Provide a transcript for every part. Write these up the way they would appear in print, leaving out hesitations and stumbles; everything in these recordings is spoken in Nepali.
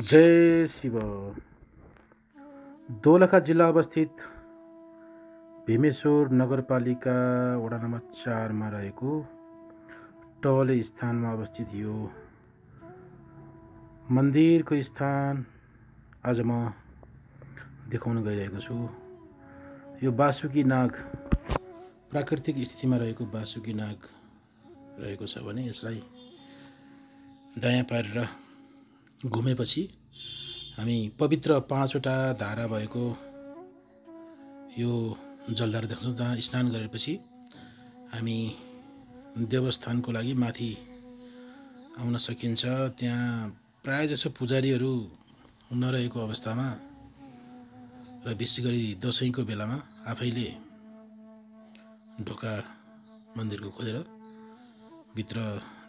जय शिव। दोलखा जिल्ला अवस्थित भीमेश्वर नगरपालिका वडा नम्बर 4 मा रहेको टवले स्थानमा अवस्थित यो मन्दिरको स्थान आज म देखाउन गइरहेको छु। यो बासुकी नाग प्राकृतिक स्थितिमा रहेको बासुकी नाग रहेको छ भने यसलाई दायाँ पारेर घुमेपछि हामी पवित्र 5वटा धारा भएको यो जलधारा देख्छौँ, जहाँ स्नान गरेपछि हामी देवस्थानको लागि माथि आउन सकिन्छ। त्यहाँ प्रायःजसो पुजारीहरू नरहेको अवस्थामा र विशेष गरी दसैँको बेलामा आफैले ढोका मन्दिरको खोलेर भित्र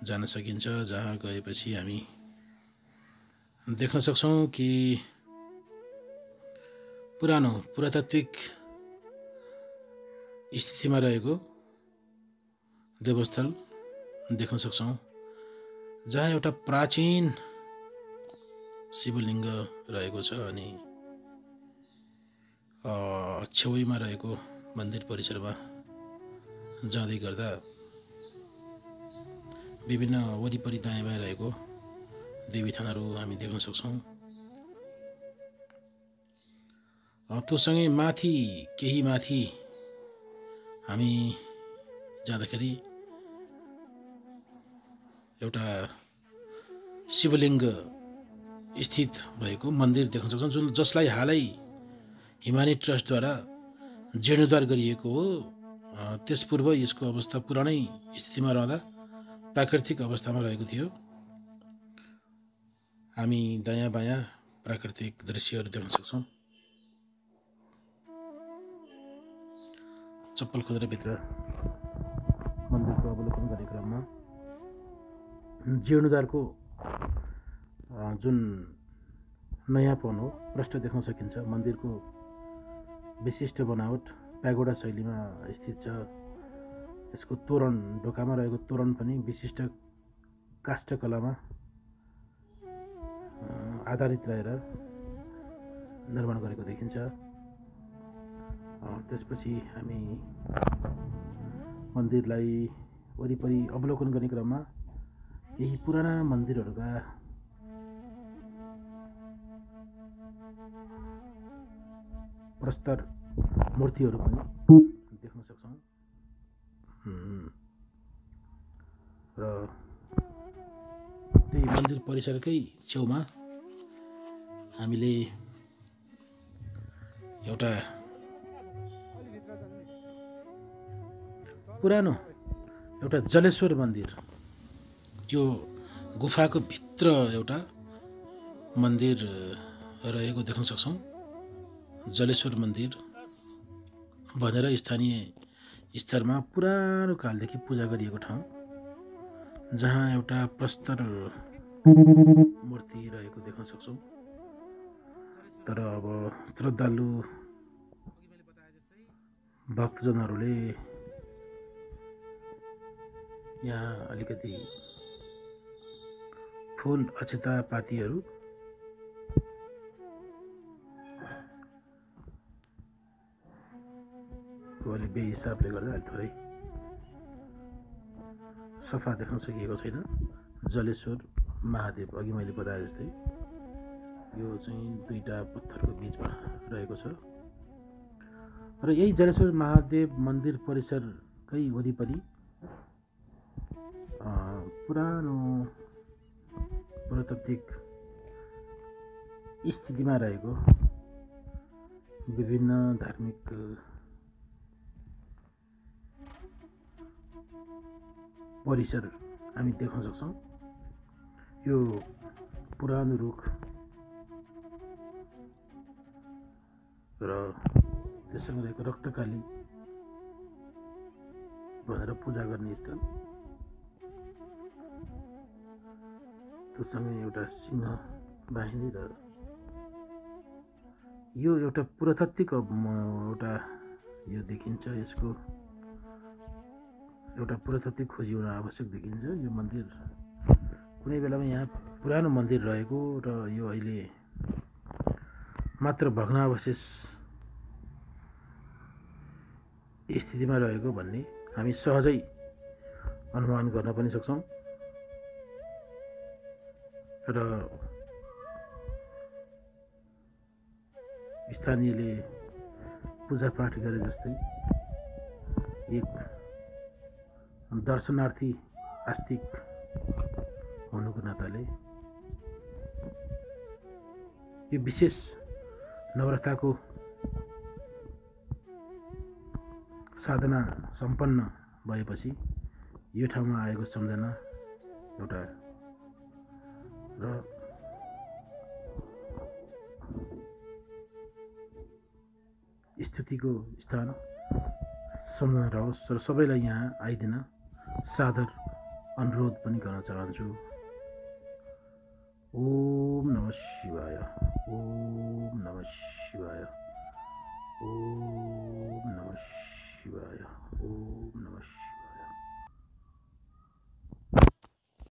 जान सकिन्छ, जहाँ गएपछि हामी देख्न सक्छौँ कि पुरानो पुरातात्विक स्थितिमा रहेको देवस्थल देख्न सक्छौँ, जहाँ एउटा प्राचीन शिवलिङ्ग रहेको छ अनि छेउमा रहेको मन्दिर परिसरमा जाँदै गर्दा विभिन्न वरिपरि दायाँ बायाँ रहेको देवी थानहरू हामी देख्न सक्छौँ। त्योसँगै माथि केही माथि हामी जाँदाखेरि एउटा शिवलिङ्ग स्थित भएको मन्दिर देख्न सक्छौँ, जसलाई हालै हिमानी ट्रस्टद्वारा जीर्णोद्धार गरिएको हो। त्यस पूर्व यसको अवस्था पुरानै स्थितिमा रहँदा प्राकृतिक अवस्थामा रहेको थियो। हामी दायाँ बायाँ प्राकृतिक दृश्यहरू देख्न सक्छौँ। चप्पल खोलेर भित्र मन्दिरको अवलोकन गर्ने क्रममा जीर्णोद्धारको जुन नयाँपन हो प्रष्ट देख्न सकिन्छ। मन्दिरको विशिष्ट बनावट प्यागोडा शैलीमा स्थित छ। यसको तोरण, ढोकामा रहेको तोरण पनि विशिष्ट काष्ठकलामा आधारित रहेर निर्माण गरेको देखिन्छ। त्यसपछि हामी मन्दिरलाई वरिपरि अवलोकन गर्ने क्रममा केही पुराना मन्दिरहरूका प्रस्तर मूर्तिहरू पनि देख्न सक्छौँ। र त्यही मन्दिर परिसरकै छेउमा हामीले एउटा पुरानो एउटा जलेश्वर मन्दिर, यो गुफाको भित्र एउटा मन्दिर रहेको देख्न सक्छौँ। जलेश्वर मन्दिर भनेर स्थानीय स्तरमा पुरानो कालदेखि पूजा गरिएको ठाउँ, जहाँ एउटा प्रस्तर मूर्ति रहेको देख्न सक्छौँ। तर अब श्रद्धालु भक्तजनहरूले यहाँ अलिकति फुल अक्षता पातीहरू अलि बेहिसाबले गर्दा थोरै सफा देख्न सकिएको छैन। जलेश्वर महादेव अघि मैले बताए जस्तै यो चाहिँ दुईटा पत्थरको बिचमा रहेको छ र यही जलेश्वर महादेव मन्दिर परिसरकै वरिपरि पुरानो पुरातात्विक स्थितिमा रहेको विभिन्न धार्मिक परिसर हामी देख्न सक्छौँ। यो पुरानो रुख र त्यससँग रहेको रक्तकाली भनेर पूजा गर्ने स्थल, त्योसँगै एउटा सिंह बाहिनी र यो एउटा पुरातात्विक एउटा यो देखिन्छ। यसको एउटा पुरातात्विक खोजी हुन आवश्यक देखिन्छ। यो मन्दिर कुनै बेलामा यहाँ पुरानो मन्दिर रहेको र यो अहिले मात्र भग्नावशेष स्थितिमा रहेको भन्ने हामी सहजै अनुमान गर्न पनि सक्छौँ र स्थानीयले पूजापाठ गरे जस्तै एक दर्शनार्थी आस्तिक हुनुको नाताले यो विशेष नवरथाको साधना सम्पन्न भएपछि यो ठाउँमा आएको सम्झना एउटा र स्तुतिको स्थान सम्झना रहोस् र सबैलाई यहाँ आइदिन सादर अनुरोध पनि गर्न चाहन्छु।